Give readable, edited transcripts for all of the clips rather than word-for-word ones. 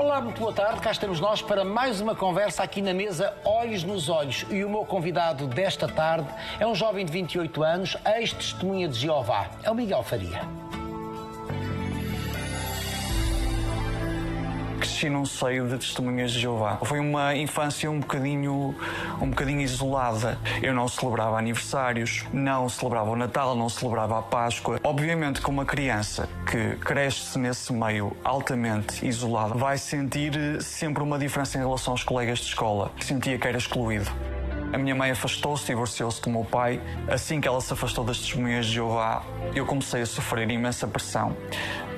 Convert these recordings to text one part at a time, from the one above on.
Olá, muito boa tarde. Cá estamos nós para mais uma conversa aqui na mesa Olhos nos Olhos. E o meu convidado desta tarde é um jovem de 28 anos, ex-testemunha de Jeová. É o Miguel Faria. Cresci num seio de testemunhas de Jeová. Foi uma infância um bocadinho isolada. Eu não celebrava aniversários, não celebrava o Natal, não celebrava a Páscoa. Obviamente que uma criança que cresce nesse meio altamente isolado vai sentir sempre uma diferença em relação aos colegas de escola. Sentia que era excluído. A minha mãe afastou-se, divorciou-se do meu pai. Assim que ela se afastou das testemunhas de Jeová, eu comecei a sofrer imensa pressão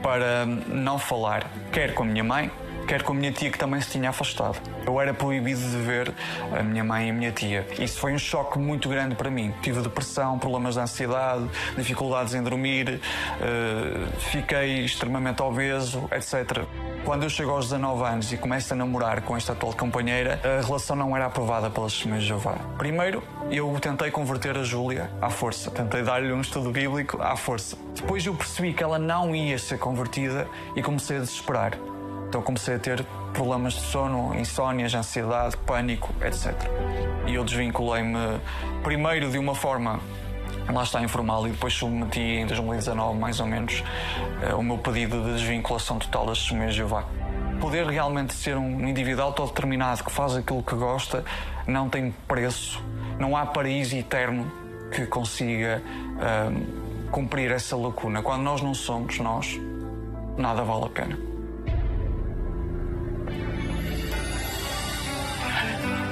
para não falar, quer com a minha mãe, quer com a minha tia, que também se tinha afastado. Eu era proibido de ver a minha mãe e a minha tia. Isso foi um choque muito grande para mim. Tive depressão, problemas de ansiedade, dificuldades em dormir, fiquei extremamente obeso, etc. Quando eu chego aos 19 anos e começo a namorar com esta atual companheira, a relação não era aprovada pelas testemunhas de Jeová. Primeiro, eu tentei converter a Júlia à força. Tentei dar-lhe um estudo bíblico à força. Depois eu percebi que ela não ia ser convertida e comecei a desesperar. Então comecei a ter problemas de sono, insónias, ansiedade, pânico, etc. E eu desvinculei-me primeiro de uma forma, lá está, informal, e depois submeti em 2019, mais ou menos, o meu pedido de desvinculação total das testemunhas de Jeová. Poder realmente ser um indivíduo autodeterminado que faz aquilo que gosta não tem preço. Não há paraíso eterno que consiga cumprir essa lacuna. Quando nós não somos nós, nada vale a pena.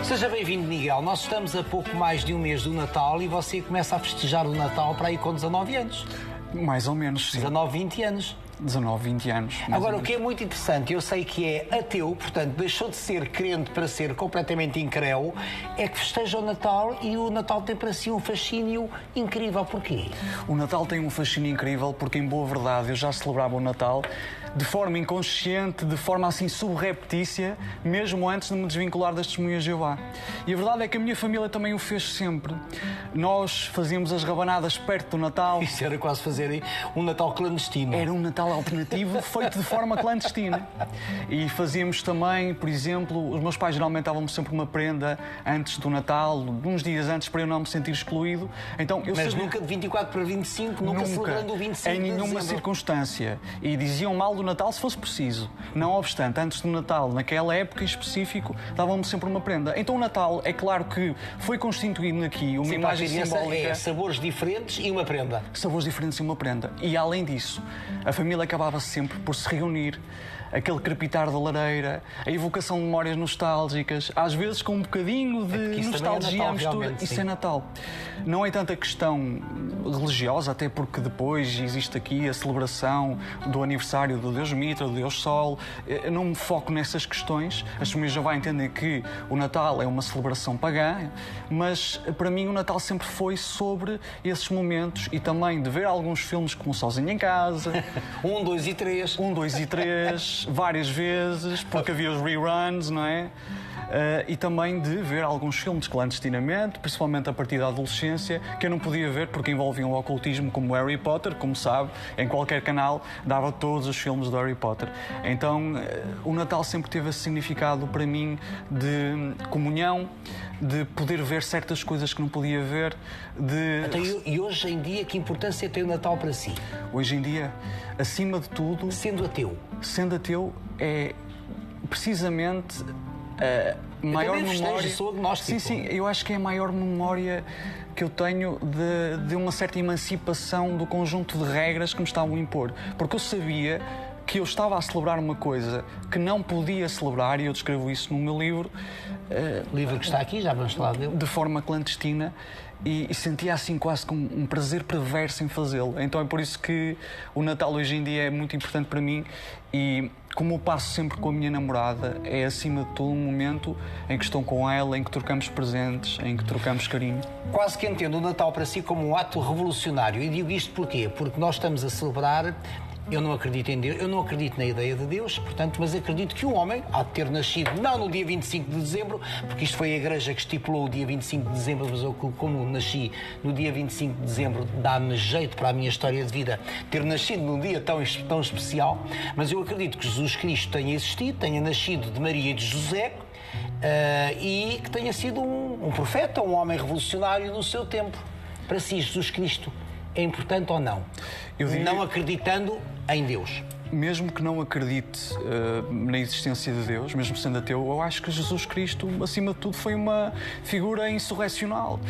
Seja bem-vindo, Miguel. Nós estamos a pouco mais de um mês do Natal e você começa a festejar o Natal para aí com 19 anos. Mais ou menos, sim. 19, 20 anos. 19, 20 anos. Agora, o que é muito interessante, eu sei que é ateu, portanto, deixou de ser crente para ser completamente incrédulo, é que festeja o Natal e o Natal tem para si um fascínio incrível. Porquê? O Natal tem um fascínio incrível porque, em boa verdade, eu já celebrava o Natal de forma inconsciente, de forma assim subreptícia, mesmo antes de me desvincular das testemunhas de Jeová. E a verdade é que a minha família também o fez sempre. Nós fazíamos as rabanadas perto do Natal. Isso era quase fazer um Natal clandestino. Era um Natal alternativo feito de forma clandestina. E fazíamos também, por exemplo, os meus pais geralmente davam-me sempre uma prenda antes do Natal, uns dias antes, para eu não me sentir excluído. Então, Mas nunca de 24 para 25, nunca celebrando o 25 em nenhuma circunstância. E diziam mal do Natal se fosse preciso. Não obstante, antes do Natal, naquela época em específico, davam-me sempre uma prenda. Então o Natal, é claro que foi constituído aqui uma imagem simbólica. É sabores diferentes e uma prenda. Sabores diferentes e uma prenda. E além disso, a família acabava sempre por se reunir, aquele crepitar da lareira, a evocação de memórias nostálgicas, às vezes com um bocadinho de nostalgia à mistura. Isso é Natal. Não é tanta questão religiosa, até porque depois existe aqui a celebração do aniversário do Deus Mitra, do Deus Sol. Eu não me foco nessas questões. As testemunhas de Jeová entendem que o Natal é uma celebração pagã, mas para mim o Natal sempre foi sobre esses momentos e também de ver alguns filmes como Sozinho em Casa. 1, 2 e 3. 1, 2 e 3, várias vezes, porque havia os reruns, não é? E também de ver alguns filmes clandestinamente, principalmente a partir da adolescência, que eu não podia ver porque envolviam o ocultismo, como Harry Potter, como sabe, em qualquer canal dava todos os filmes do Harry Potter. Então o Natal sempre teve esse significado para mim de comunhão, de poder ver certas coisas que não podia ver, E hoje em dia, que importância tem o Natal para si? Hoje em dia, acima de tudo... Sendo ateu é precisamente a maior memória... Sou agnóstico. Sim, eu acho que é a maior memória que eu tenho de uma certa emancipação do conjunto de regras que me estavam a impor. Porque eu sabia que eu estava a celebrar uma coisa que não podia celebrar, e eu descrevo isso no meu livro. Livro que está aqui, já vamos falar dele. De forma clandestina. E sentia assim quase com um prazer perverso em fazê-lo. Então é por isso que o Natal hoje em dia é muito importante para mim e como eu passo sempre com a minha namorada, é acima de tudo um momento em que estou com ela, em que trocamos presentes, em que trocamos carinho. Quase que entendo o Natal para si como um ato revolucionário. E digo isto porquê? Porque nós estamos a celebrar Eu não acredito em Deus, eu não acredito na ideia de Deus, portanto, mas acredito que um homem há de ter nascido, não no dia 25 de dezembro, porque isto foi a Igreja que estipulou o dia 25 de dezembro, mas eu, como nasci no dia 25 de dezembro, dá-me jeito para a minha história de vida ter nascido num dia tão especial, mas eu acredito que Jesus Cristo tenha existido, tenha nascido de Maria e de José, e que tenha sido um profeta, um homem revolucionário do seu tempo. Para si, Jesus Cristo é importante ou não? Eu diria... Não acreditando em Deus. Mesmo que não acredite na existência de Deus, mesmo sendo ateu, eu acho que Jesus Cristo, acima de tudo, foi uma figura insurrecional.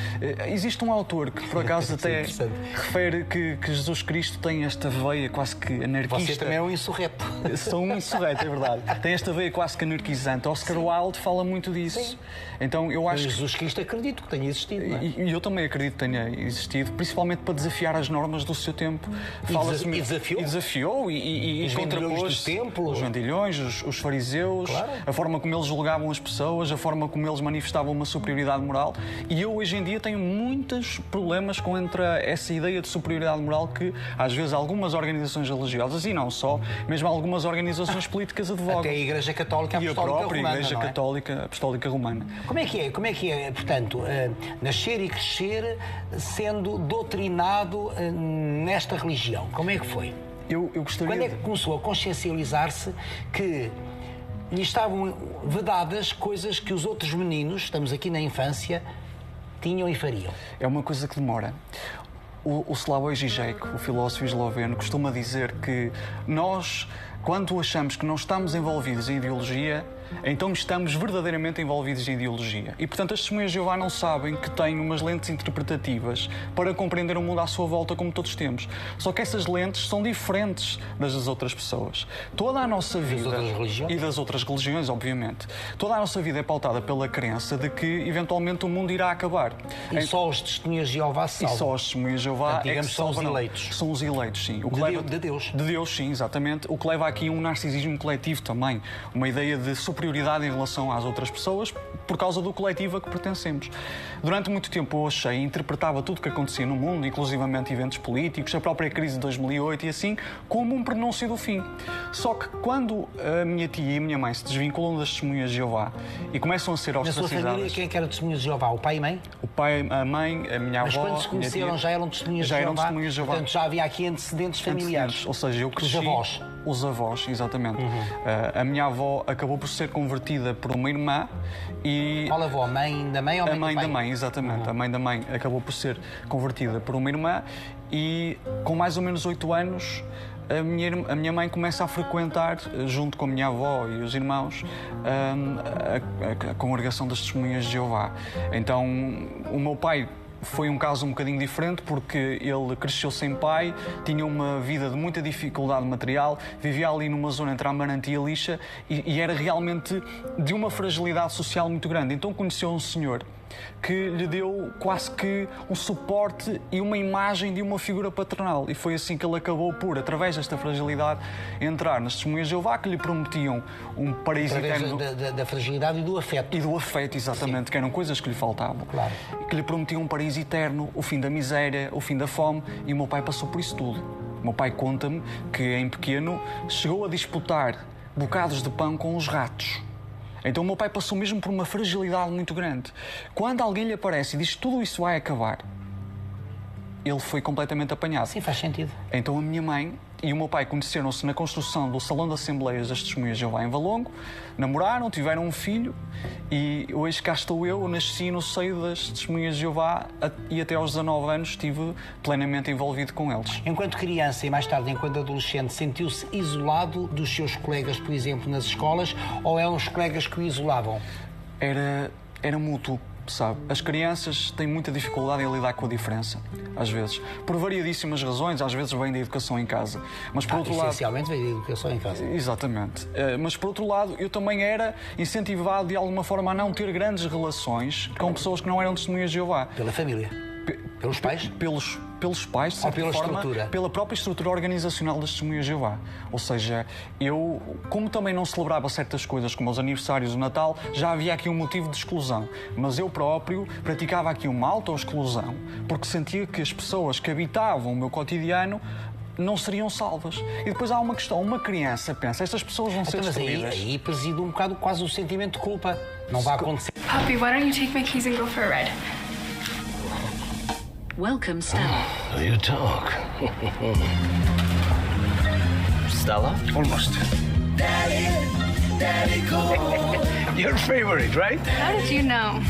Existe um autor que, por acaso, até refere que Jesus Cristo tem esta veia quase que anarquista. Você também é um insurreto. Sou um insurreto, é verdade. Tem esta veia quase que anarquizante. Oscar Wilde fala muito disso. Sim. Então, eu acho Jesus Cristo acredito que tenha existido, não é? E eu também acredito que tenha existido, principalmente para desafiar as normas do seu tempo. E desafiou? E contrapôs os vendilhões, os fariseus, claro. A forma como eles julgavam as pessoas, a forma como eles manifestavam uma superioridade moral. E eu, hoje em dia, tenho muitos problemas contra essa ideia de superioridade moral que, às vezes, algumas organizações religiosas, e não só, mesmo algumas organizações políticas advogam. Até a Igreja Católica Apostólica Romana. E a própria Igreja Católica Apostólica Romana. Como é que é, portanto, nascer e crescer sendo doutrinado nesta religião? Como é que foi? Eu gostaria... Quando é que começou a consciencializar-se que lhe estavam vedadas coisas que os outros meninos, estamos aqui na infância, tinham e fariam? É uma coisa que demora. O Slavoj Žižek, o filósofo esloveno, costuma dizer que nós, quando achamos que não estamos envolvidos em ideologia, então estamos verdadeiramente envolvidos em ideologia. E, portanto, as testemunhas de Jeová não sabem que têm umas lentes interpretativas para compreender o mundo à sua volta como todos temos. Só que essas lentes são diferentes das outras pessoas. Toda a nossa vida... E das outras religiões, obviamente. Toda a nossa vida é pautada pela crença de que, eventualmente, o mundo irá acabar. E só os testemunhas de Jeová se salvam. E só as testemunhas de Jeová digamos, são os eleitos. São os eleitos, sim. De Deus. De Deus, sim, exatamente. O que leva aqui um narcisismo coletivo também. Uma ideia de superioridade em relação às outras pessoas por causa do coletivo a que pertencemos. Durante muito tempo eu achei e interpretava tudo o que acontecia no mundo, inclusivamente eventos políticos, a própria crise de 2008 e assim, como um prenúncio do fim. Só que quando a minha tia e a minha mãe se desvinculam das testemunhas de Jeová e começam a ser ostracizadas... Na sua família, quem é que era testemunhas de Jeová? O pai e a mãe? O pai, a mãe, a minha avó... Mas quando se conheceram já eram testemunhas de Jeová? Portanto, já havia aqui antecedentes familiares. Ou seja, eu cresci... Os avós. Os avós, exatamente. A minha avó acabou por ser convertida por uma irmã e... Qual avó? Mãe da mãe ou mãe do pai? A mãe da mãe, exatamente. A mãe da mãe acabou por ser convertida por uma irmã e, com mais ou menos 8 anos, a minha mãe começa a frequentar, junto com a minha avó e os irmãos, a congregação das Testemunhas de Jeová. Então, o meu pai... Foi um caso um bocadinho diferente porque ele cresceu sem pai, tinha uma vida de muita dificuldade material, vivia ali numa zona entre a Amarante e a Lixa e era realmente de uma fragilidade social muito grande. Então conheceu um senhor que lhe deu quase que um suporte e uma imagem de uma figura paternal. E foi assim que ele acabou por, através desta fragilidade, entrar nas Testemunhas de Jeová, que lhe prometiam um paraíso eterno. Da fragilidade e do afeto. E do afeto, exatamente, sim. Que eram coisas que lhe faltavam. Claro. Que lhe prometiam um paraíso eterno, o fim da miséria, o fim da fome, e o meu pai passou por isso tudo. O meu pai conta-me que, em pequeno, chegou a disputar bocados de pão com os ratos. Então o meu pai passou mesmo por uma fragilidade muito grande. Quando alguém lhe aparece e diz que tudo isso vai acabar, ele foi completamente apanhado. Sim, faz sentido. Então a minha mãe e o meu pai conheceram-se na construção do Salão de Assembleias das Testemunhas de Jeová em Valongo, namoraram, tiveram um filho e hoje cá estou eu, nasci no seio das Testemunhas de Jeová e até aos 19 anos estive plenamente envolvido com eles. Enquanto criança e mais tarde enquanto adolescente, sentiu-se isolado dos seus colegas, por exemplo, nas escolas, ou eram os colegas que o isolavam? Era mútuo. Sabe, as crianças têm muita dificuldade em lidar com a diferença, às vezes, por variedíssimas razões, às vezes vem da educação em casa. Mas por outro lado, essencialmente vem da educação em casa. Exatamente. Mas por outro lado, eu também era incentivado de alguma forma a não ter grandes relações com pessoas que não eram testemunhas de Jeová. Pela família? Pelos pais? Pelos pais, de certa forma, pela própria estrutura organizacional das Testemunhas de Jeová. Ou seja, eu, como também não celebrava certas coisas, como os aniversários do Natal, já havia aqui um motivo de exclusão. Mas eu próprio praticava aqui uma auto-exclusão, porque sentia que as pessoas que habitavam o meu cotidiano não seriam salvas. E depois há uma questão, uma criança pensa, estas pessoas vão ser Mas destruídas. aí preside um bocado quase o sentimento de culpa. Não vai acontecer. Poppy, why don't you take my keys and go for a ride? Welcome, Stella. You talk. Stella? Almost. Your favorite, right? How did you know?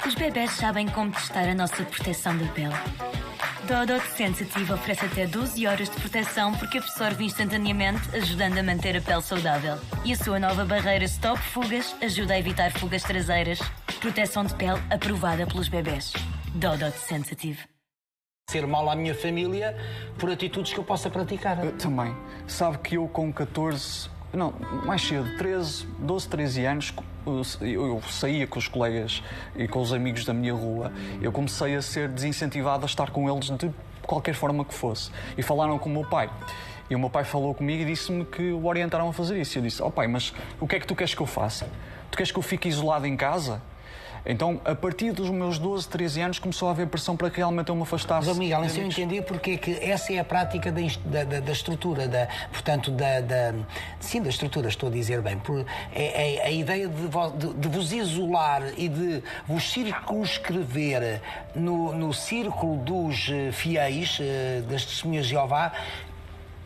Os bebés sabem como testar a nossa proteção da pele. Dodot Sensitive oferece até 12 horas de proteção porque absorve instantaneamente, ajudando a manter a pele saudável. E a sua nova barreira Stop Fugas ajuda a evitar fugas traseiras. Proteção de pele aprovada pelos bebés. Dodot Sensitive. Ser mal à minha família por atitudes que eu possa praticar. Também. Sabe que eu com 14... Não, mais cedo, 12, 13 anos, eu saía com os colegas e com os amigos da minha rua. Eu comecei a ser desincentivado a estar com eles de qualquer forma que fosse. E falaram com o meu pai. E o meu pai falou comigo e disse-me que o orientaram a fazer isso. Eu disse, pai, mas o que é que tu queres que eu faça? Tu queres que eu fique isolado em casa? Então, a partir dos meus 12, 13 anos, começou a haver pressão para que realmente eu me afastasse. Mas, Miguel, se eu entender porque é que essa é a prática da estrutura, da estrutura, estou a dizer bem. A ideia de vos isolar e de vos circunscrever no círculo dos fiéis, das testemunhas de Jeová.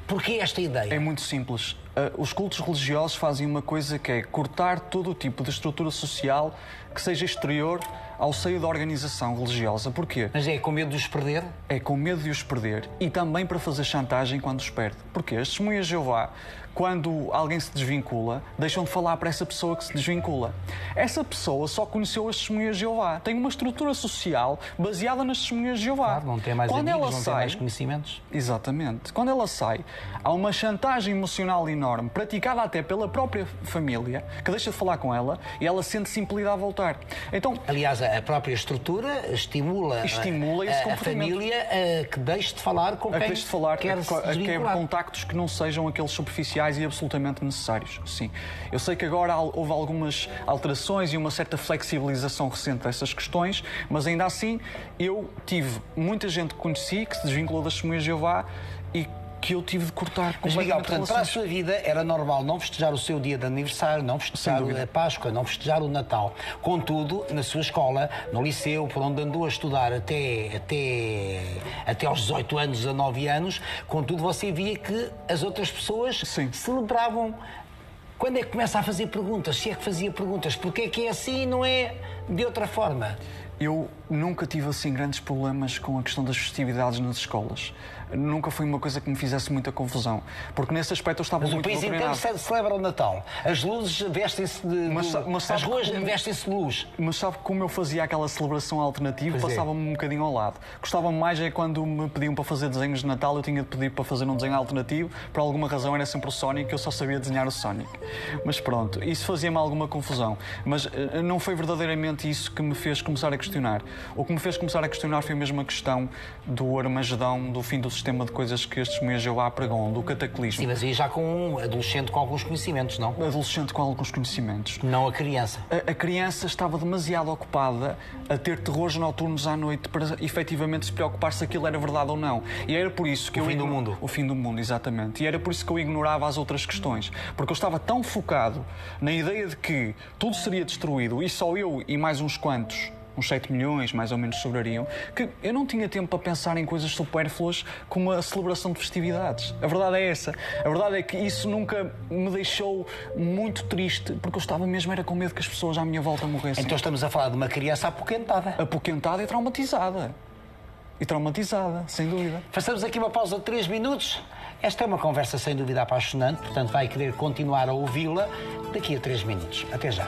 Porquê esta ideia? É muito simples. Os cultos religiosos fazem uma coisa que é cortar todo o tipo de estrutura social que seja exterior ao seio da organização religiosa. Porquê? Mas é com medo de os perder? É com medo de os perder e também para fazer chantagem quando os perde. Porquê? As testemunhas de Jeová, quando alguém se desvincula, deixam de falar para essa pessoa que se desvincula. Essa pessoa só conheceu as testemunhas de Jeová. Tem uma estrutura social baseada nas testemunhas de Jeová. Claro, não tem mais quando amigos, ela não sai, tem mais conhecimentos. Exatamente. Quando ela sai, há uma chantagem emocional enorme, praticada até pela própria família, que deixa de falar com ela e ela sente-se impelida a voltar. Então, aliás, a própria estrutura estimula esse a comportamento. família a que deixe de falar com quem quer se quebre desvincular. contactos que não sejam aqueles superficiais e absolutamente necessários. Sim. Eu sei que agora houve algumas alterações e uma certa flexibilização recente dessas questões, mas ainda assim eu tive muita gente que conheci que se desvinculou das testemunhas de Jeová e que eu tive de cortar Mas, Miguel, completamente portanto, para a sua vida era normal não festejar o seu dia de aniversário, não festejar a Páscoa, não festejar o Natal. Contudo, na sua escola, no liceu, por onde andou a estudar até aos 18 anos, 19 anos, contudo, você via que as outras pessoas celebravam. Quando é que começa a fazer perguntas? Se é que fazia perguntas, porque é que é assim e não é de outra forma? Eu nunca tive assim grandes problemas com a questão das festividades nas escolas. Nunca foi uma coisa que me fizesse muita confusão, porque nesse aspecto eu estava muito muito doutrinado. Mas o país inteiro celebra o Natal. As luzes vestem-se de... as ruas vestem-se de luz. Mas sabe como eu fazia aquela celebração alternativa? Passava-me um bocadinho ao lado. Gostava-me mais é quando me pediam para fazer desenhos de Natal, eu tinha de pedir para fazer um desenho alternativo. Por alguma razão era sempre o Sonic, eu só sabia desenhar o Sonic. Mas pronto, isso fazia-me alguma confusão. Mas não foi verdadeiramente isso que me fez começar a questionar. O que me fez começar a questionar foi mesmo a questão do Armagedão, do fim do sistema de coisas que estes testemunhas de Jeová pregam, do cataclismo. Sim, mas aí já com um adolescente com alguns conhecimentos, não? Adolescente com alguns conhecimentos. Não a criança. A criança estava demasiado ocupada a ter terrores noturnos à noite para efetivamente se preocupar se aquilo era verdade ou não. E era por isso que o fim do mundo. O fim do mundo, exatamente. E era por isso que eu ignorava as outras questões. Porque eu estava tão focado na ideia de que tudo seria destruído e só eu e mais uns quantos, uns 7 milhões, mais ou menos, sobrariam, que eu não tinha tempo para pensar em coisas supérfluas como a celebração de festividades. A verdade é essa. A verdade é que isso nunca me deixou muito triste, porque eu estava mesmo era com medo que as pessoas à minha volta morressem. Então estamos a falar de uma criança apoquentada. Apoquentada e traumatizada. E traumatizada, sem dúvida. Façamos aqui uma pausa de 3 minutos. Esta é uma conversa sem dúvida apaixonante, portanto vai querer continuar a ouvi-la daqui a 3 minutos. Até já.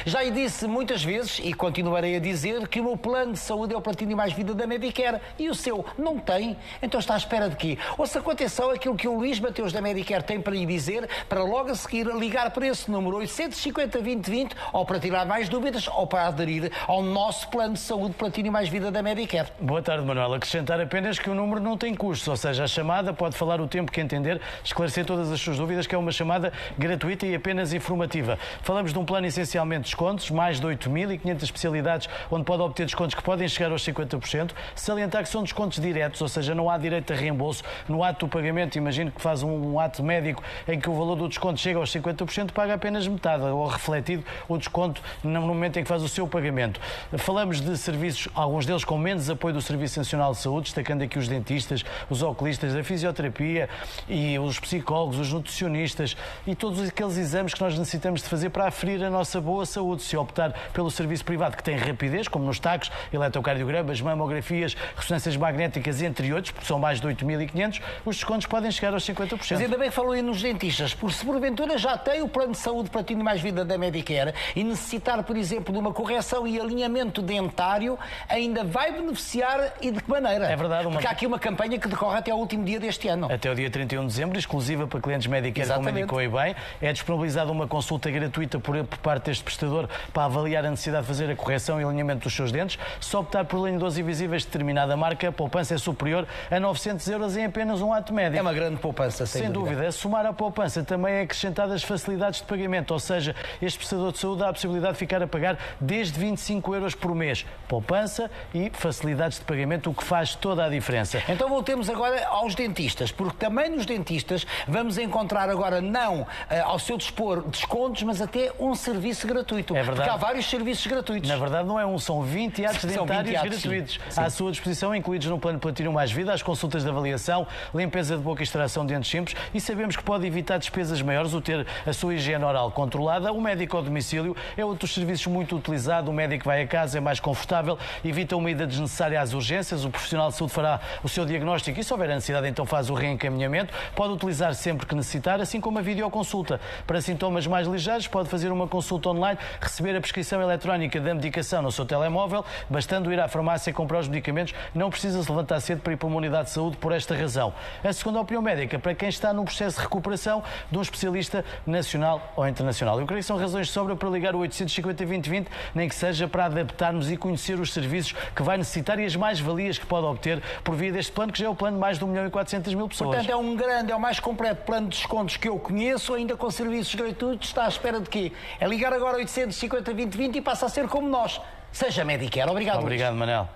Já lhe disse muitas vezes, e continuarei a dizer, que o meu plano de saúde é o Platina Mais Vida da Medicare. E o seu não tem. Então está à espera de quê? Ouça com atenção aquilo que o Luís Mateus da Medicare tem para lhe dizer, para logo a seguir ligar para esse número 850-2020, ou para tirar mais dúvidas, ou para aderir ao nosso plano de saúde Platina Mais Vida da Medicare. Boa tarde, Manuel. Acrescentar apenas que o número não tem custos, ou seja, a chamada pode falar o tempo que entender, esclarecer todas as suas dúvidas, que é uma chamada gratuita e apenas informativa. Falamos de um plano essencialmente de descontos, mais de 8.500 especialidades, onde pode obter descontos que podem chegar aos 50%. Salientar que são descontos diretos, ou seja, não há direito a reembolso. No ato do pagamento, imagino que faz um ato médico em que o valor do desconto chega aos 50%, paga apenas metade, ou refletido o desconto no momento em que faz o seu pagamento. Falamos de serviços, alguns deles com menos apoio do Serviço Nacional de Saúde, destacando aqui os dentistas, os oculistas, a fisioterapia e os psicólogos, os nutricionistas e todos aqueles exames que nós necessitamos de fazer para aferir a nossa boa saúde. Se optar pelo serviço privado, que tem rapidez, como nos TACs, eletrocardiogramas, mamografias, ressonâncias magnéticas, entre outros, porque são mais de 8.500, os descontos podem chegar aos 50%. Mas ainda bem que falou aí nos dentistas, porque se porventura já tem o plano de saúde Platina Mais Vida da Medicare e necessitar, por exemplo, de uma correção e alinhamento dentário, ainda vai beneficiar e de que maneira? É verdade. Porque há aqui uma campanha que decorre até ao último dia deste ano. Até o dia 31 de dezembro, exclusiva para clientes Medicare, como indicou e bem. É disponibilizada uma consulta gratuita por parte deste prestador para avaliar a necessidade de fazer a correção e alinhamento dos seus dentes. Se optar por alinhadores invisíveis de determinada marca, a poupança é superior a 900 euros em apenas um ato médico. É uma grande poupança, sem dúvida. A somar a poupança também é acrescentadas facilidades de pagamento, ou seja, este prestador de saúde dá a possibilidade de ficar a pagar desde 25 euros por mês. Poupança e facilidades de pagamento, o que faz toda a diferença. Então voltemos agora aos dentistas, porque também nos dentistas vamos encontrar agora não ao seu dispor descontos, mas até um serviço gratuito. É verdade. Porque há vários serviços gratuitos. Na verdade não é um, são 20 atos dentários gratuitos. Sim. À sua disposição, incluídos no plano Platinum Mais Vida, as consultas de avaliação, limpeza de boca e extração de dentes simples, e sabemos que pode evitar despesas maiores o ter a sua higiene oral controlada. O médico ao domicílio é outro dos serviços muito utilizado. O médico vai a casa, é mais confortável, evita uma ida desnecessária às urgências. O profissional de saúde fará o seu diagnóstico e, se houver a necessidade, então faz o reencaminhamento. Pode utilizar sempre que necessitar, assim como a videoconsulta. Para sintomas mais ligeiros, pode fazer uma consulta online, receber a prescrição eletrónica da medicação no seu telemóvel, bastando ir à farmácia comprar os medicamentos. Não precisa se levantar cedo para ir para uma unidade de saúde por esta razão. A segunda opinião médica, para quem está num processo de recuperação de um especialista nacional ou internacional. Eu creio que são razões de sobra para ligar o 850-2020, nem que seja para adaptarmos e conhecer os serviços que vai necessitar e as mais-valias que pode obter por via deste plano, que já é o plano de mais de 1.400.000 pessoas. Portanto, é o mais completo plano de descontos que eu conheço, ainda com serviços gratuitos. Está à espera de quê? É ligar agora 850-2020 e passa a ser como nós. Seja Medicare. Obrigado. Obrigado, Manel.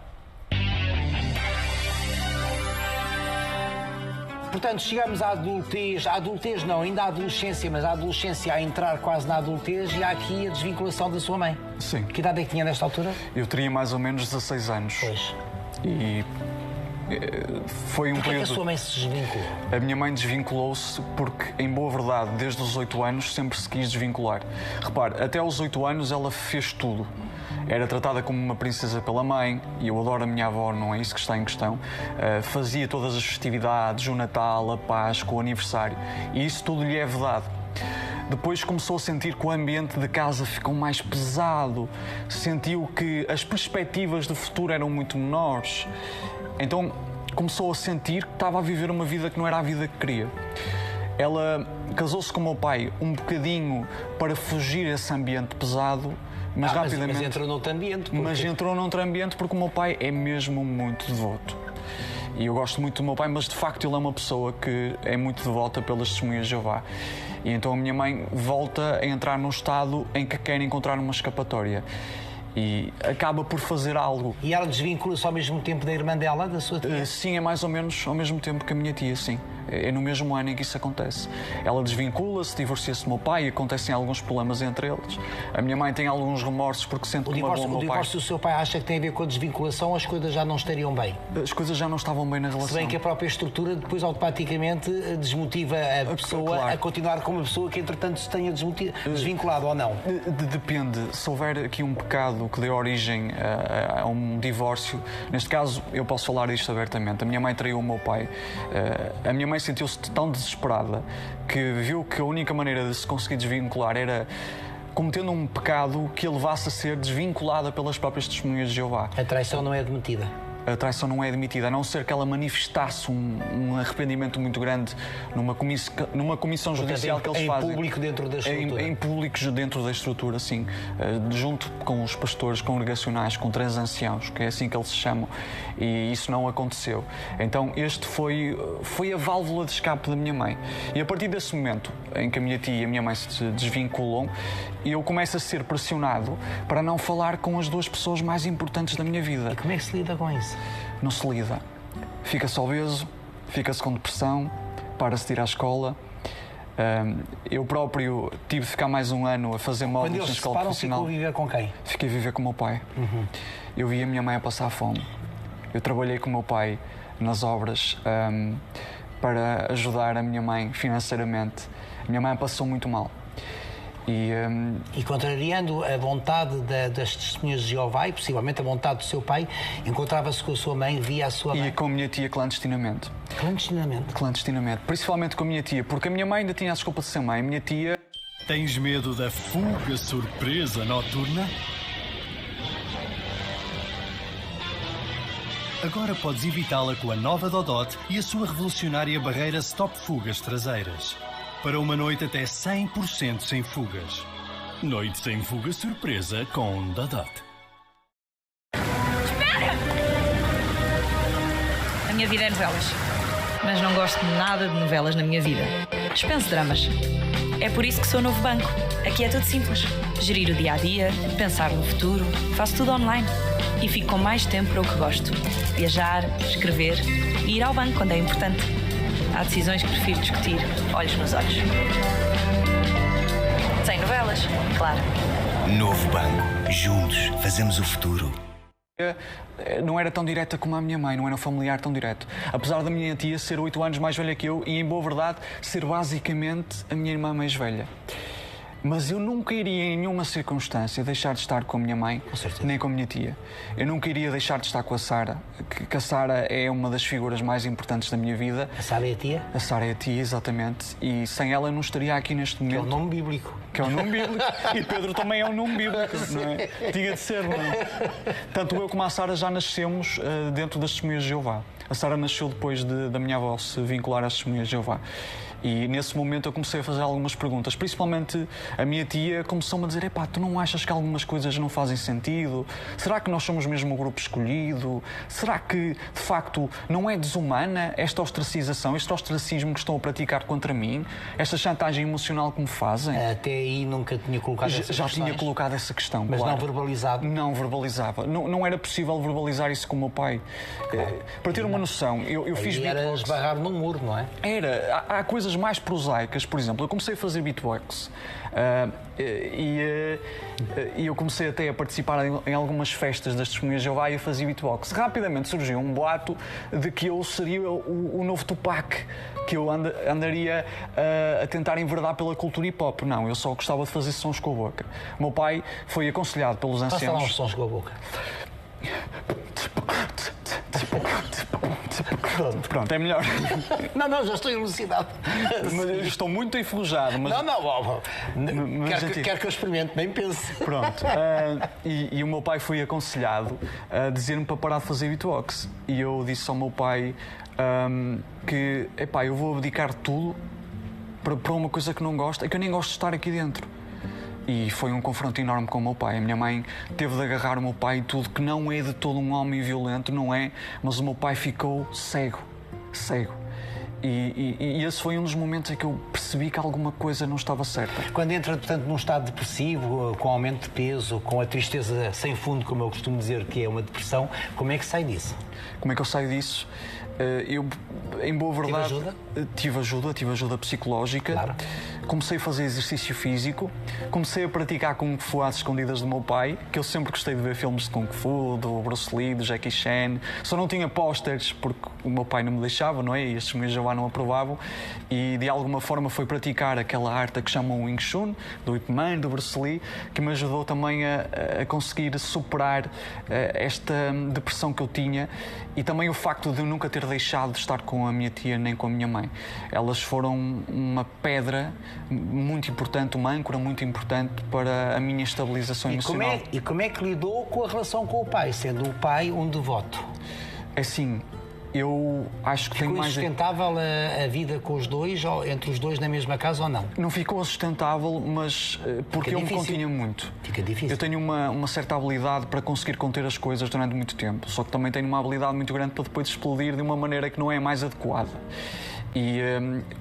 Portanto, chegamos à adultez não, ainda à adolescência, mas à adolescência a entrar quase na adultez, e há aqui a desvinculação da sua mãe. Sim. Que idade é que tinha nesta altura? Eu teria mais ou menos 16 anos. Pois. E foi um Porquê período... que a sua mãe se desvinculou? A minha mãe desvinculou-se porque, em boa verdade, desde os 8 anos sempre se quis desvincular. Repare, até aos 8 anos ela fez tudo. Era tratada como uma princesa pela mãe, e eu adoro a minha avó, não é isso que está em questão. Fazia todas as festividades, o Natal, a Páscoa, o aniversário, e isso tudo lhe é vedado. Depois começou a sentir que o ambiente de casa ficou mais pesado, sentiu que as perspectivas de futuro eram muito menores. Então começou a sentir que estava a viver uma vida que não era a vida que queria. Ela casou-se com o meu pai um bocadinho para fugir a esse ambiente pesado, mas rapidamente... Mas entrou noutro ambiente. Porque... Mas entrou noutro ambiente porque o meu pai é mesmo muito devoto. E eu gosto muito do meu pai, mas de facto ele é uma pessoa que é muito devota pelas testemunhas de Jeová. E então a minha mãe volta a entrar num estado em que quer encontrar uma escapatória. E acaba por fazer algo. E ela desvincula-se ao mesmo tempo da irmã dela, da sua tia? Sim, é mais ou menos ao mesmo tempo que a minha tia, sim. É no mesmo ano em que isso acontece. Ela desvincula-se, divorcia-se do meu pai e acontecem alguns problemas entre eles. A minha mãe tem alguns remorsos porque sente que magoou o meu pai. O divórcio do seu pai acha que tem a ver com a desvinculação, ou as coisas já não estariam bem? As coisas já não estavam bem na relação. Se bem que a própria estrutura depois automaticamente desmotiva a pessoa, claro, a continuar com uma pessoa que entretanto se tenha desvinculado ou não? Depende. Se houver aqui um pecado que dê origem a um divórcio, neste caso eu posso falar isto abertamente. A minha mãe traiu o meu pai. A minha mãe sentiu-se tão desesperada que viu que a única maneira de se conseguir desvincular era cometendo um pecado que a levasse a ser desvinculada pelas próprias testemunhas de Jeová. A traição não é admitida. A traição não é admitida, a não ser que ela manifestasse um arrependimento muito grande numa comissão judicial que eles fazem. Em público dentro da estrutura. Em público dentro da estrutura, sim. Junto com os pastores congregacionais, com 3 anciãos, que é assim que eles se chamam. E isso não aconteceu. Então este foi a válvula de escape da minha mãe. E a partir desse momento em que a minha tia e a minha mãe se desvinculam, eu começo a ser pressionado para não falar com as 2 pessoas mais importantes da minha vida. E como é que se lida com isso? Não se lida. Fica-se obeso, fica-se com depressão, para-se de ir à escola. Eu próprio tive de ficar mais um ano a fazer módulos na escola profissional. Quando eles se separam, ficou a viver com quem? Fiquei a viver com o meu pai. Eu vi a minha mãe a passar fome. Eu trabalhei com o meu pai nas obras para ajudar a minha mãe financeiramente. A minha mãe passou muito mal. E contrariando a vontade das testemunhas de Jeová e possivelmente a vontade do seu pai, encontrava-se com a sua mãe, via a sua mãe. E com a minha tia clandestinamente. Clandestinamente? Clandestinamente. Principalmente com a minha tia, porque a minha mãe ainda tinha a desculpa de ser mãe. A minha tia... Tens medo da fuga surpresa noturna? Agora podes evitá-la com a nova Dodot e a sua revolucionária barreira Stop Fugas Traseiras. Para uma noite até 100% sem fugas. Noite sem fuga surpresa com Dodot. Espera! A minha vida é novelas. Mas não gosto nada de novelas na minha vida. Dispenso dramas. É por isso que sou o Novo Banco. Aqui é tudo simples. Gerir o dia-a-dia, pensar no futuro, faço tudo online. E fico com mais tempo para o que gosto. Viajar, escrever e ir ao banco quando é importante. Há decisões que prefiro discutir, olhos nos olhos. Sem novelas, claro. Novo Banco. Juntos fazemos o futuro. Não era tão direta como a minha mãe, não era um familiar tão direto. Apesar da minha tia ser 8 anos mais velha que eu e, em boa verdade, ser basicamente a minha irmã mais velha. Mas eu nunca iria, em nenhuma circunstância, deixar de estar com a minha mãe, nem com a minha tia. Eu nunca iria deixar de estar com a Sara, que a Sara é uma das figuras mais importantes da minha vida. A Sara é a tia? A Sara é a tia, exatamente. E sem ela eu não estaria aqui neste momento. Que é o nome bíblico. Que é o nome bíblico. E Pedro também é um nome bíblico, não é? Tinha de ser, não é? Tanto eu como a Sara já nascemos dentro das Testemunhas de Jeová. A Sara nasceu depois da minha avó se vincular às Testemunhas de Jeová. E nesse momento eu comecei a fazer algumas perguntas. Principalmente a minha tia começou-me a dizer: epá, tu não achas que algumas coisas não fazem sentido? Será que nós somos mesmo o grupo escolhido? Será que, de facto, não é desumana esta ostracização, este ostracismo que estão a praticar contra mim? Esta chantagem emocional que me fazem? Até aí nunca tinha colocado essa questão. Já tinha colocado essa questão, mas claro. Não verbalizado? Não verbalizava. Não era possível verbalizar isso com o meu pai. Claro. Para ter uma noção, eu fiz beatbox. Era esbarrar num muro, não é? Era. Há coisas mais prosaicas, por exemplo, eu comecei a fazer beatbox e eu comecei até a participar em algumas festas das Testemunhas de Jeová e a fazer beatbox. Rapidamente surgiu um boato de que eu seria o novo Tupac, que eu andaria a tentar enverdar pela cultura hip-hop. Não, eu só gostava de fazer sons com a boca. O meu pai foi aconselhado pelos anciãos... Faça lá uns sons com a boca. Pronto, é melhor. Não, já estou elucidado. Mas eu estou muito enferrujado. Mas... Quero que eu experimente, nem pense. Pronto. E o meu pai foi aconselhado a dizer-me para parar de fazer beatbox. E eu disse ao meu pai que, epá, eu vou abdicar tudo para uma coisa que não gosto, é que eu nem gosto de estar aqui dentro. E foi um confronto enorme com o meu pai. A minha mãe teve de agarrar o meu pai e tudo, que não é de todo um homem violento, não é, mas o meu pai ficou cego. E esse foi um dos momentos em que eu percebi que alguma coisa não estava certa. Quando entra, portanto, num estado depressivo, com aumento de peso, com a tristeza sem fundo, como eu costumo dizer que é uma depressão, como é que sai disso? Como é que eu saio disso? Eu, em boa verdade, tive ajuda psicológica. Claro. Comecei a fazer exercício físico, comecei a praticar Kung Fu às escondidas do meu pai, que eu sempre gostei de ver filmes de Kung Fu, do Bruce Lee, do Jackie Chan. Só não tinha pósteres porque o meu pai não me deixava, não é? E as Testemunhas de Jeová Jeová não aprovavam, e de alguma forma foi praticar aquela arte que chamam Wing Chun, do Ip Man, do Bruce Lee, que me ajudou também a conseguir superar esta depressão que eu tinha, e também o facto de eu nunca ter deixado de estar com a minha tia nem com a minha mãe. Elas foram uma pedra muito importante, uma âncora muito importante para a minha estabilização emocional. E como é que lidou com a relação com o pai, sendo o pai um devoto? Assim, eu acho que tenho mais... Ficou sustentável a vida com os dois, ou entre os dois na mesma casa ou não? Não ficou sustentável, mas porque eu me continha muito. Fica difícil. Eu tenho uma certa habilidade para conseguir conter as coisas durante muito tempo, só que também tenho uma habilidade muito grande para depois explodir de uma maneira que não é a mais adequada. E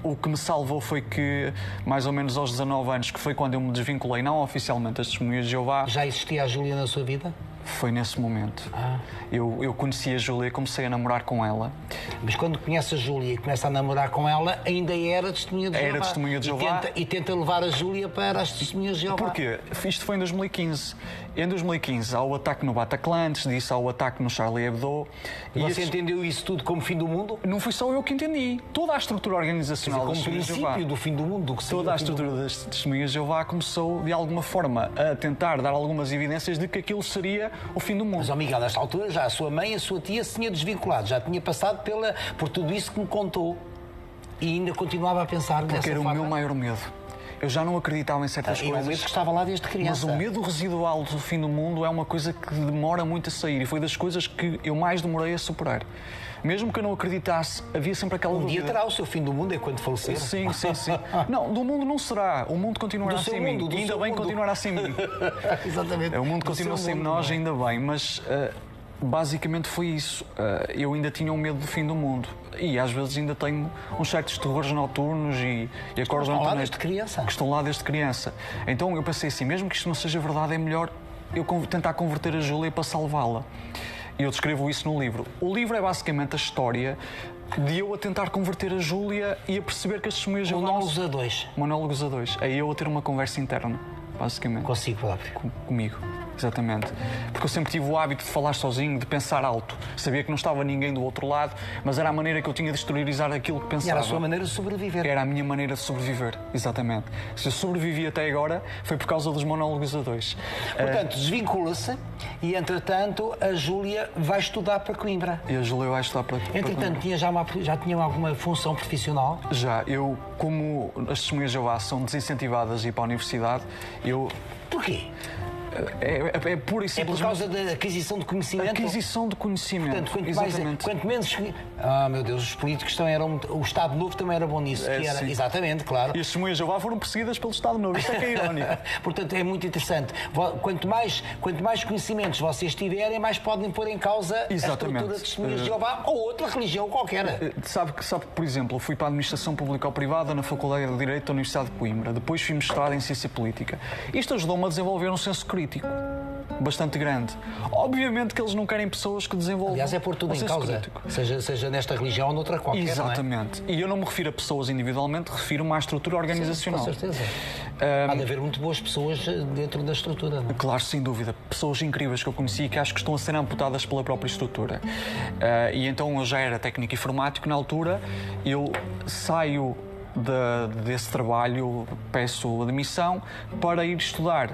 o que me salvou foi que, mais ou menos aos 19 anos, que foi quando eu me desvinculei, não oficialmente, das Testemunhas de Jeová... Já existia a Júlia na sua vida? Foi nesse momento. Eu conheci a Júlia, comecei a namorar com ela. Mas quando conhece a Júlia e começa a namorar com ela, ainda era Testemunha de Jeová? Era Testemunha de Jeová. E tenta levar a Júlia para as Testemunhas de Jeová? Porquê? Isto foi em 2015. Em 2015 há o ataque no Bataclan, antes disso há o ataque no Charlie Hebdo. E você entendeu isso tudo como fim do mundo? Não fui só eu que entendi. Toda a estrutura organizacional como princípio do fim do mundo. Toda a estrutura das Testemunhas de Jeová começou, de alguma forma, a tentar dar algumas evidências de que aquilo seria o fim do mundo. Mas, Miguel, nesta altura já a sua mãe e a sua tia se tinha desvinculado, já tinha passado por tudo isso que me contou e ainda continuava a pensar porque era forma. O meu maior medo. Eu já não acreditava em certas coisas. E o medo que estava lá desde criança. Mas o medo residual do fim do mundo é uma coisa que demora muito a sair e foi das coisas que eu mais demorei a superar. Mesmo que eu não acreditasse, havia sempre aquela dúvida. Um dia terá o seu fim do mundo, é quando falecer. Sim. Não, do mundo não será. O mundo continuará sem mim. Ainda bem continuará sem mim. Exatamente. O mundo continua sem nós, ainda bem. Mas basicamente foi isso. Eu ainda tinha um medo do fim do mundo. E às vezes ainda tenho uns certos terrores noturnos e acordo estão lá desde criança. Que estão lá desde criança. Então eu pensei assim, mesmo que isto não seja verdade, é melhor eu tentar converter a Júlia para salvá-la. E eu descrevo isso no livro. O livro é basicamente a história de eu a tentar converter a Júlia e a perceber que as testemunhas... Monólogos a dois. Monólogos a dois. É eu a ter uma conversa interna, basicamente. Consigo próprio. Comigo. Exatamente. Porque eu sempre tive o hábito de falar sozinho, de pensar alto. Sabia que não estava ninguém do outro lado, mas era a maneira que eu tinha de exteriorizar aquilo que pensava. E era a sua maneira de sobreviver. Era a minha maneira de sobreviver, exatamente. Se eu sobrevivi até agora, foi por causa dos monólogos a dois. Portanto, desvincula-se e, entretanto, a Júlia vai estudar para Coimbra. E a Júlia vai estudar para Coimbra. Entretanto, já tinha alguma função profissional? Já. Eu, como as testemunhas de Jeová são desincentivadas a ir para a universidade, Porquê? É pura e simplesmente... É por causa da aquisição de conhecimento? Aquisição de conhecimento. Portanto, quanto menos... meu Deus, os políticos também eram... O Estado Novo também era bom nisso. Exatamente, claro. E as testemunhas de Jeová foram perseguidas pelo Estado Novo. Isso é que é irónico. Portanto, é muito interessante. Quanto mais conhecimentos vocês tiverem, mais podem pôr em causa a estrutura de testemunhas de Jeová ou outra religião qualquer. Sabe, por exemplo, eu fui para a Administração Pública ou Privada na Faculdade de Direito da Universidade de Coimbra. Depois fui mestrado em Ciência Política. Isto ajudou-me a desenvolver um senso crítico bastante grande. Obviamente que eles não querem pessoas que desenvolvam... Aliás, é pôr tudo em causa, seja nesta religião ou noutra qualquer. Exatamente. Não é? E eu não me refiro a pessoas individualmente, refiro-me à estrutura organizacional. Sim, com certeza. Há de haver muito boas pessoas dentro da estrutura, não é? Claro, sem dúvida. Pessoas incríveis que eu conheci e que acho que estão a ser amputadas pela própria estrutura. E então eu já era técnico informático na altura, eu saio desse trabalho, peço admissão para ir estudar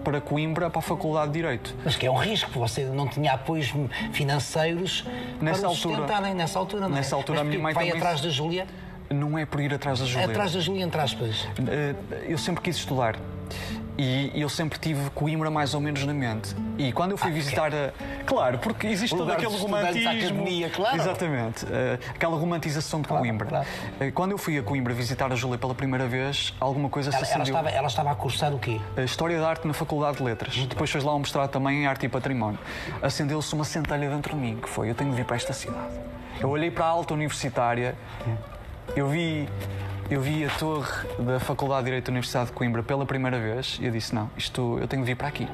para Coimbra, para a Faculdade de Direito. Mas que é um risco, você não tinha apoios financeiros para o sustentarem nessa altura, não é? Nessa altura, a minha mãe vai também... atrás da Júlia? Não é por ir atrás da Júlia. Atrás da Júlia, entre aspas. Eu sempre quis estudar. E eu sempre tive Coimbra mais ou menos na mente. E quando eu fui visitar... Claro, porque existe todo aquele romantismo... Academia, claro. Exatamente. Aquela romantização de Coimbra. Claro. Quando eu fui a Coimbra visitar a Júlia pela primeira vez, alguma coisa se acendeu. Ela estava a cursar o quê? A História da Arte na Faculdade de Letras. Depois fez lá um mestrado também em Arte e Património. Acendeu-se uma centelha dentro de mim, que foi: eu tenho de vir para esta cidade. Eu olhei para a alta universitária, eu vi a torre da Faculdade de Direito da Universidade de Coimbra pela primeira vez e eu disse: não, eu tenho de vir para aqui.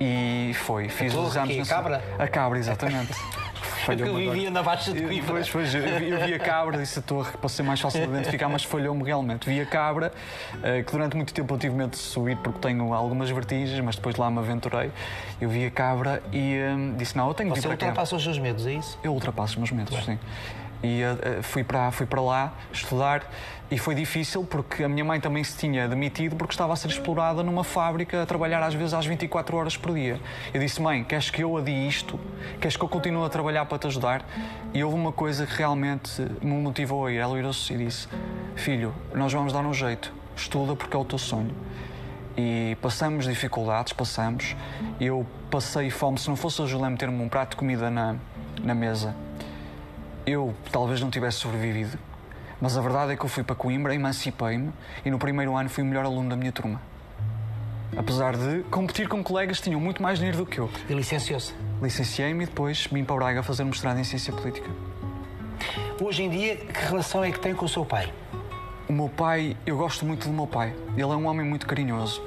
E fiz os exames... A Cabra? A Cabra, exatamente. Porque eu vivia na Baixa de Coimbra. Pois, eu vi a Cabra, disse a torre para ser mais fácil de identificar, mas falhou-me realmente. Vi a Cabra, que durante muito tempo eu tive medo de subir porque tenho algumas vertigens, mas depois lá me aventurei. Eu vi a Cabra e disse: não, eu tenho de vir para aqui. Você ultrapassa os seus medos, é isso? Eu ultrapasso os meus medos, sim. E fui para lá estudar e foi difícil porque a minha mãe também se tinha demitido porque estava a ser explorada numa fábrica a trabalhar às vezes às 24 horas por dia. Eu disse, mãe, queres que eu adie isto? Queres que eu continue a trabalhar para te ajudar? E houve uma coisa que realmente me motivou a ir. Ela virou-se e disse, filho, nós vamos dar um jeito, estuda porque é o teu sonho. E passamos dificuldades, Eu passei fome, se não fosse a Juliana meter-me um prato de comida na mesa, eu talvez não tivesse sobrevivido, mas a verdade é que eu fui para Coimbra, emancipei-me e no primeiro ano fui o melhor aluno da minha turma. Apesar de competir com colegas que tinham muito mais dinheiro do que eu. E licenciou-se? Licenciei-me e depois vim para Braga fazer um mestrado em Ciência Política. Hoje em dia, que relação é que tem com o seu pai? O meu pai, eu gosto muito do meu pai. Ele é um homem muito carinhoso,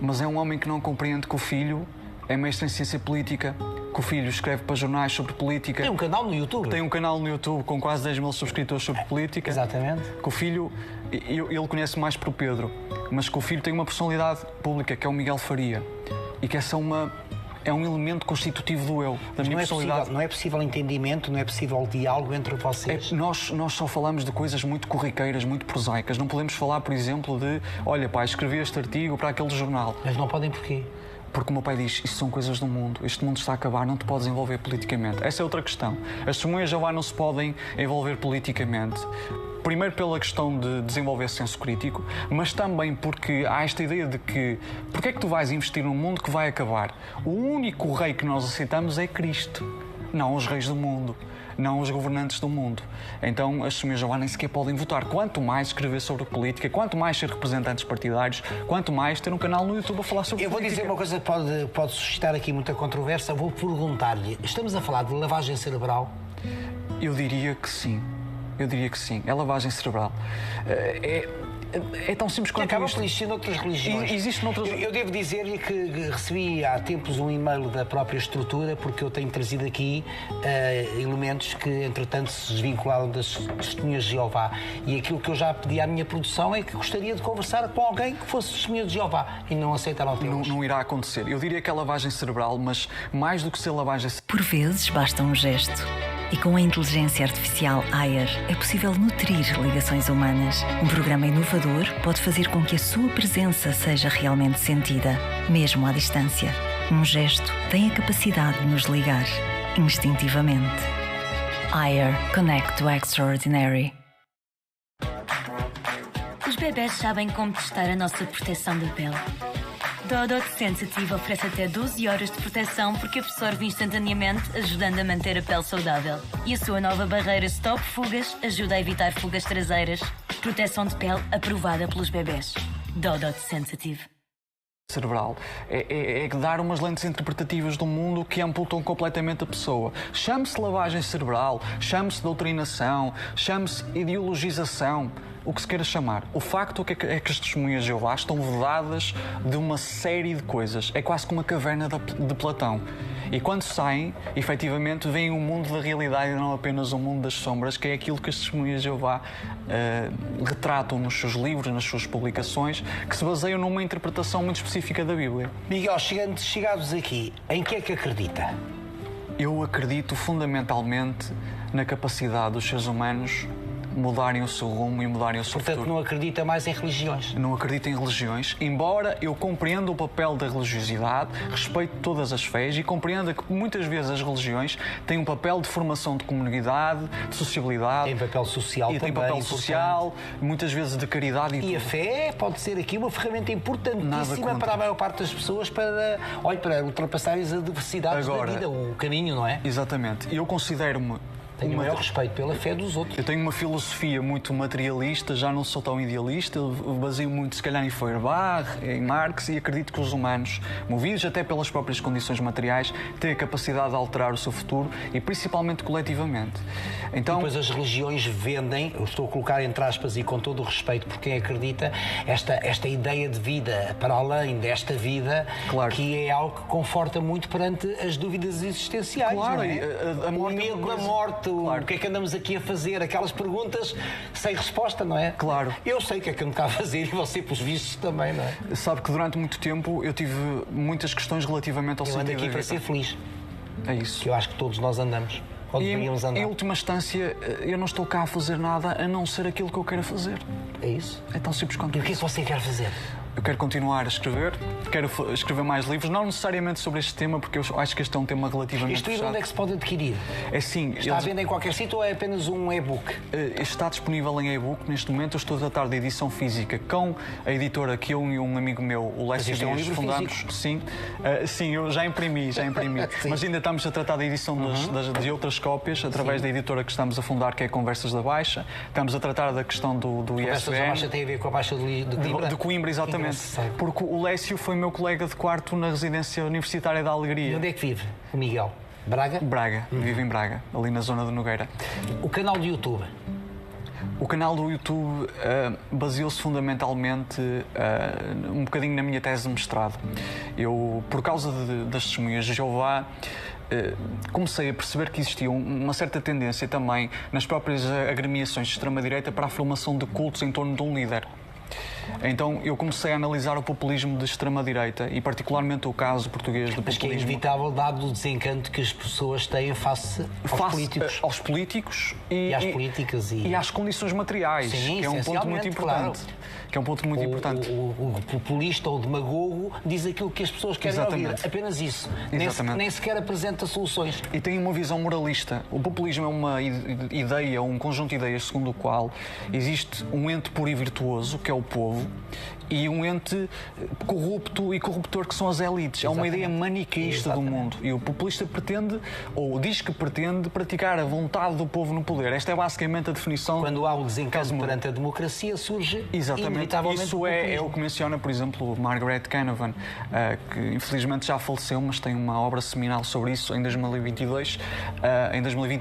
mas é um homem que não compreende que o filho é mestre em Ciência Política, que o filho escreve para jornais sobre política. Tem um canal no YouTube. Tem um canal no YouTube com quase 10 mil subscritores sobre política. Exatamente. Que o filho, ele conhece mais por Pedro, mas que o filho tem uma personalidade pública, que é o Miguel Faria. E que essa é um elemento constitutivo do eu, da minha personalidade. Não é possível entendimento, não é possível diálogo entre vocês? Nós só falamos de coisas muito corriqueiras, muito prosaicas. Não podemos falar, por exemplo, de olha, pai, escrevi este artigo para aquele jornal. Mas não podem porquê? Porque o meu pai diz, isso são coisas do mundo, este mundo está a acabar, não te podes envolver politicamente. Essa é outra questão. As testemunhas de Jeová não se podem envolver politicamente. Primeiro pela questão de desenvolver senso crítico, mas também porque há esta ideia de que porque é que tu vais investir num mundo que vai acabar? O único rei que nós aceitamos é Cristo, não os reis do mundo, não os governantes do mundo. Então as testemunhas de Jeová nem sequer podem votar. Quanto mais escrever sobre política, quanto mais ser representantes partidários, quanto mais ter um canal no YouTube a falar sobre política. Eu vou dizer uma coisa que pode suscitar aqui muita controvérsia. Vou perguntar-lhe, estamos a falar de lavagem cerebral? Eu diria que sim. É lavagem cerebral. É tão simples quanto acaba isto. por existir noutras religiões. Existe noutras... Eu devo dizer-lhe que recebi há tempos um e-mail da própria estrutura, porque eu tenho trazido aqui elementos que, entretanto, se desvincularam das testemunhas de Jeová. E aquilo que eu já pedi à minha produção é que gostaria de conversar com alguém que fosse testemunha de Jeová. E não aceitaram tê-los. Não irá acontecer. Eu diria que é lavagem cerebral, mas mais do que ser lavagem cerebral... Por vezes basta um gesto. E com a inteligência artificial Ayer é possível nutrir ligações humanas. Um programa inovador pode fazer com que a sua presença seja realmente sentida, mesmo à distância. Um gesto tem a capacidade de nos ligar, instintivamente. Ayer Connect to Extraordinary. Os bebés sabem como testar a nossa proteção da pele. Dodot Sensitive oferece até 12 horas de proteção porque absorve instantaneamente, ajudando a manter a pele saudável. E a sua nova barreira Stop Fugas ajuda a evitar fugas traseiras. Proteção de pele aprovada pelos bebés. Dodot Sensitive. Cerebral é dar umas lentes interpretativas do mundo que amputam completamente a pessoa. Chame-se lavagem cerebral, chame-se doutrinação, chame-se ideologização, o que se queira chamar. O facto é que as testemunhas de Jeová estão vedadas de uma série de coisas. É quase como uma caverna de Platão. E quando saem, efetivamente, veem o mundo da realidade e não apenas o mundo das sombras, que é aquilo que as testemunhas de Jeová retratam nos seus livros, nas suas publicações, que se baseiam numa interpretação muito específica da Bíblia. Miguel, chegados aqui, em que é que acredita? Eu acredito fundamentalmente na capacidade dos seres humanos mudarem o seu rumo e mudarem o seu futuro. Portanto, não acredita mais em religiões? Não acredito em religiões, embora eu compreenda o papel da religiosidade, respeito todas as fés e compreenda que muitas vezes as religiões têm um papel de formação de comunidade, de sociabilidade. Tem papel social também. Tem papel social, muitas vezes de caridade e tudo. A fé pode ser aqui uma ferramenta importantíssima para a maior parte das pessoas para ultrapassarem as adversidades da vida, o caminho, não é? Exatamente. Eu considero-me... Tenho o maior respeito pela fé dos outros. Eu tenho uma filosofia muito materialista, já não sou tão idealista, eu baseio muito, se calhar, em Feuerbach, em Marx, e acredito que os humanos, movidos até pelas próprias condições materiais, têm a capacidade de alterar o seu futuro e principalmente coletivamente. Então, e depois as religiões vendem, eu estou a colocar entre aspas e com todo o respeito por quem acredita, esta ideia de vida para além desta vida, claro, que é algo que conforta muito perante as dúvidas existenciais. Claro, não é? a morte, o medo da morte. Claro. O que é que andamos aqui a fazer? Aquelas perguntas sem resposta, não é? Claro. Eu sei o que é que ando cá a fazer e você, pelos vistos, também, não é? Sabe que durante muito tempo eu tive muitas questões relativamente ao sentido da vida. Eu ando aqui para ser feliz. É isso. Que eu acho que todos nós andamos. Ou deveríamos andar? Em última instância, eu não estou cá a fazer nada a não ser aquilo que eu quero fazer. É isso? É tão simples quanto E o que é que você quer fazer? Eu quero continuar a escrever, quero escrever mais livros, não necessariamente sobre este tema, porque eu acho que este é um tema relativamente Este livro onde é que se pode adquirir? É sim. Está à venda em qualquer sítio ou é apenas um e-book? Está disponível em e-book. Neste momento eu estou a tratar de edição física com a editora que eu e um amigo meu, o Lécio isto é um Dias, livro fundamos. físico? Sim, sim, eu já imprimi. Mas ainda estamos a tratar da edição de outras cópias, através da editora que estamos a fundar, que é Conversas da Baixa. Estamos a tratar da questão do Conversas da Baixa ISBN. tem a ver com a Baixa de Coimbra? De Coimbra, exatamente. Porque o Lécio foi meu colega de quarto na residência universitária da Alegria. E onde é que vive o Miguel? Braga? Braga, vive em Braga, ali na zona de Nogueira. O canal do YouTube? O canal do YouTube baseou-se fundamentalmente um bocadinho na minha tese de mestrado. Eu, por causa das testemunhas de Jeová, comecei a perceber que existia uma certa tendência também nas próprias agremiações de extrema-direita para a formação de cultos em torno de um líder. Então eu comecei a analisar o populismo de extrema-direita e particularmente o caso português do populismo. Mas que é inevitável dado o desencanto que as pessoas têm face aos políticos. E às políticas e às condições materiais. Sim, que é um ponto muito importante. Claro. Que é um ponto muito importante. O populista ou demagogo diz aquilo que as pessoas querem ouvir. Apenas isso. Nem sequer apresenta soluções. E tem uma visão moralista. O populismo é uma ideia, um conjunto de ideias segundo o qual existe um ente puro e virtuoso, que é o povo, e um ente corrupto e corruptor, que são as elites. É uma ideia maniqueísta do mundo. E o populista pretende, ou diz que pretende, praticar a vontade do povo no poder. Esta é basicamente a definição. Quando há o desencanto perante a democracia, surge inevitavelmente isso é o que menciona, por exemplo, Margaret Canavan, que infelizmente já faleceu, mas tem uma obra seminal sobre isso em 2022,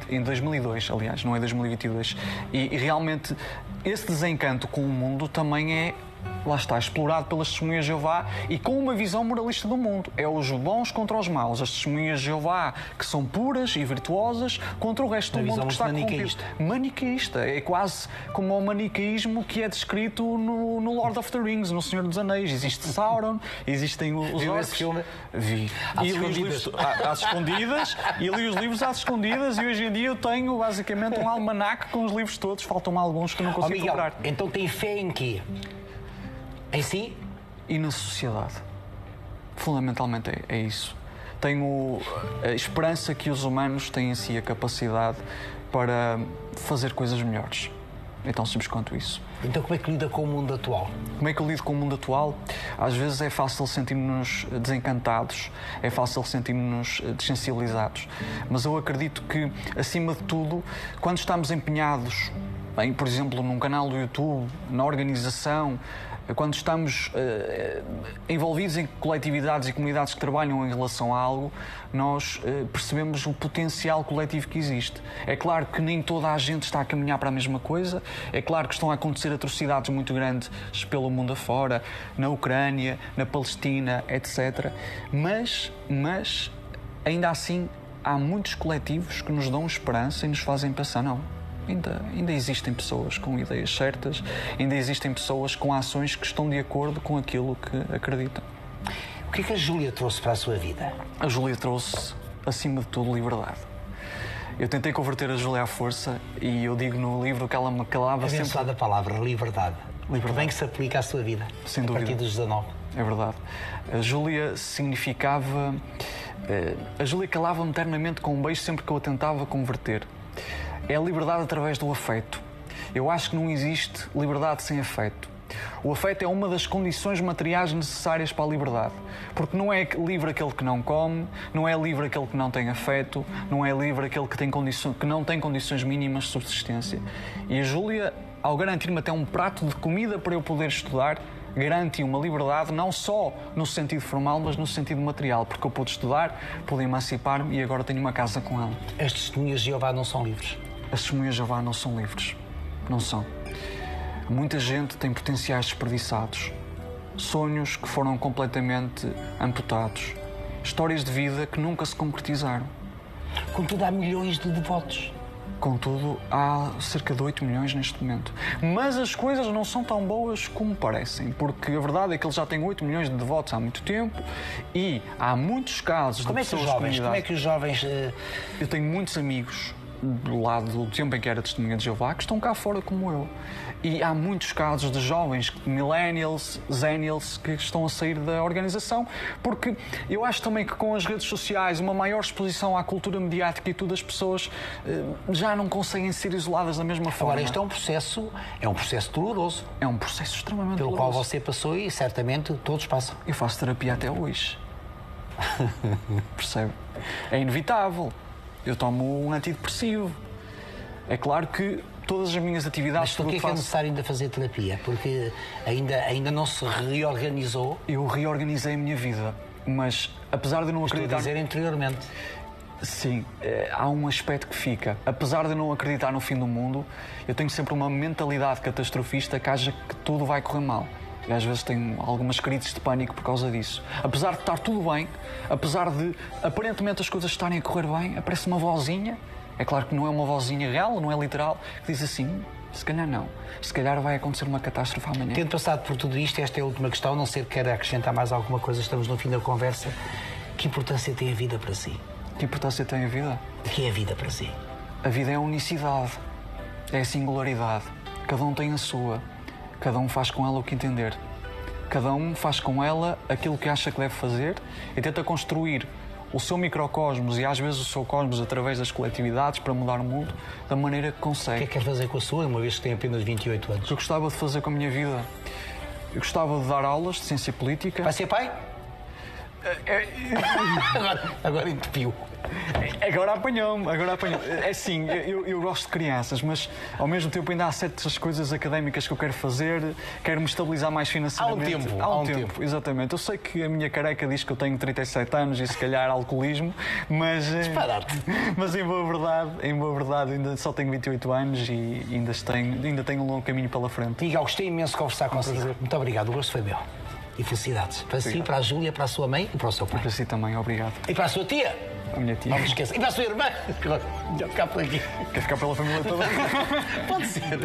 em 2002, aliás, não é 2022. E realmente esse desencanto com o mundo também é, lá está, explorado pelas testemunhas de Jeová e com uma visão moralista do mundo. É os bons contra os maus. As testemunhas de Jeová, que são puras e virtuosas, contra o resto do mundo que está corrompido. Maniqueísta. É quase como o maniqueísmo que é descrito no Lord of the Rings, no Senhor dos Anéis. Existe Sauron, existem os Viu orcs. esse filme? Vi. Às E li os livros às escondidas, e li os livros às escondidas, e hoje em dia eu tenho basicamente um almanaque com os livros todos. Faltam-me alguns que eu não consigo Miguel, comprar. então tem fé em quê? Em si? E na sociedade. Fundamentalmente é isso. Tenho a esperança que os humanos têm em si a capacidade para fazer coisas melhores. É tão simples quanto isso. Então como é que lida com o mundo atual? Como é que eu lido com o mundo atual? Às vezes é fácil sentirmos-nos desencantados, é fácil sentirmos-nos dessensibilizados. Mas eu acredito que, acima de tudo, quando estamos empenhados, por exemplo, num canal do YouTube, na organização, quando estamos envolvidos em coletividades e comunidades que trabalham em relação a algo, nós percebemos o potencial coletivo que existe. É claro que nem toda a gente está a caminhar para a mesma coisa, é claro que estão a acontecer atrocidades muito grandes pelo mundo afora, na Ucrânia, na Palestina, etc. Mas ainda assim, há muitos coletivos que nos dão esperança e nos fazem pensar, não. Ainda existem pessoas com ideias certas, ainda existem pessoas com ações que estão de acordo com aquilo que acreditam. O que é que a Júlia trouxe para a sua vida? A Júlia trouxe, acima de tudo, liberdade. Eu tentei converter a Júlia à força e eu digo no livro que ela me calava sempre... Abençoada a palavra, liberdade. Bem que se aplica à sua vida. Sem a dúvida. partir dos 19. É verdade. A Júlia significava... A Júlia calava-me eternamente com um beijo sempre que eu a tentava converter. É a liberdade através do afeto. Eu acho que não existe liberdade sem afeto. O afeto é uma das condições materiais necessárias para a liberdade. Porque não é livre aquele que não come, não é livre aquele que não tem afeto, não é livre aquele que não tem condições mínimas de subsistência. E a Júlia, ao garantir-me até um prato de comida para eu poder estudar, garante uma liberdade não só no sentido formal, mas no sentido material, porque eu pude estudar, pude emancipar-me e agora tenho uma casa com ela. As testemunhas de Jeová não são livres? As testemunhas de Jeová não são livres. Não são. Muita gente tem potenciais desperdiçados, sonhos que foram completamente amputados, histórias de vida que nunca se concretizaram. Contudo, há milhões de devotos. Contudo, há cerca de 8 milhões neste momento. Mas as coisas não são tão boas como parecem, porque a verdade é que ele já tem 8 milhões de devotos há muito tempo e há muitos casos de pessoas de comunidade. Como é que os jovens... Eu tenho muitos amigos do lado do tempo em que era testemunha de Jeová que estão cá fora como eu. E há muitos casos de jovens, millennials, zennials, que estão a sair da organização, porque eu acho também que com as redes sociais, uma maior exposição à cultura mediática e tudo, as pessoas já não conseguem ser isoladas da mesma forma. Agora, este é um processo doloroso. É um processo extremamente pelo doloroso. qual você passou e certamente todos passam. Eu faço terapia até hoje. Percebe? É inevitável. Eu tomo um antidepressivo. É claro que todas as minhas atividades... Mas porquê é necessário ainda fazer terapia? Porque ainda não se reorganizou? Eu reorganizei a minha vida, mas apesar de não acreditar... Estou a dizer interiormente. Sim, há um aspecto que fica. Apesar de não acreditar no fim do mundo, eu tenho sempre uma mentalidade catastrofista que acha que tudo vai correr mal. E às vezes tenho algumas crises de pânico por causa disso. Apesar de estar tudo bem, apesar de aparentemente as coisas estarem a correr bem, aparece uma vozinha, é claro que não é uma vozinha real, não é literal, que diz assim, se calhar não, se calhar vai acontecer uma catástrofe amanhã. Tendo passado por tudo isto, esta é a última questão, não sei se quer acrescentar mais alguma coisa, estamos no fim da conversa. Que importância tem a vida para si? Que importância tem a vida? O que é a vida para si? A vida é a unicidade, é a singularidade. Cada um tem a sua. Cada um faz com ela o que entender. Cada um faz com ela aquilo que acha que deve fazer e tenta construir o seu microcosmos e às vezes o seu cosmos através das coletividades para mudar o mundo da maneira que consegue. O que é que quer fazer com a sua, uma vez que tem apenas 28 anos? O que eu gostava de fazer com a minha vida? Eu gostava de dar aulas de ciência política. Vai ser pai? Agora entupiu. Agora apanhou-me. É assim, eu gosto de crianças, mas ao mesmo tempo ainda há certas coisas académicas que eu quero fazer, quero-me estabilizar mais financeiramente. Há um tempo. Exatamente. Eu sei que a minha careca diz que eu tenho 37 anos e se calhar alcoolismo, mas... Mas em boa verdade, ainda só tenho 28 anos e ainda tenho um longo caminho pela frente. Miguel, gostei imenso de conversar consigo. Muito obrigado, o gosto foi meu. E felicidades. Para si, para a Júlia, para a sua mãe e para o seu pai. E para si também, obrigado. E para a sua tia. A minha tia. Não me esqueça. E para a sua irmã. Já ficar por aqui. Quer ficar pela família toda? Pode ser.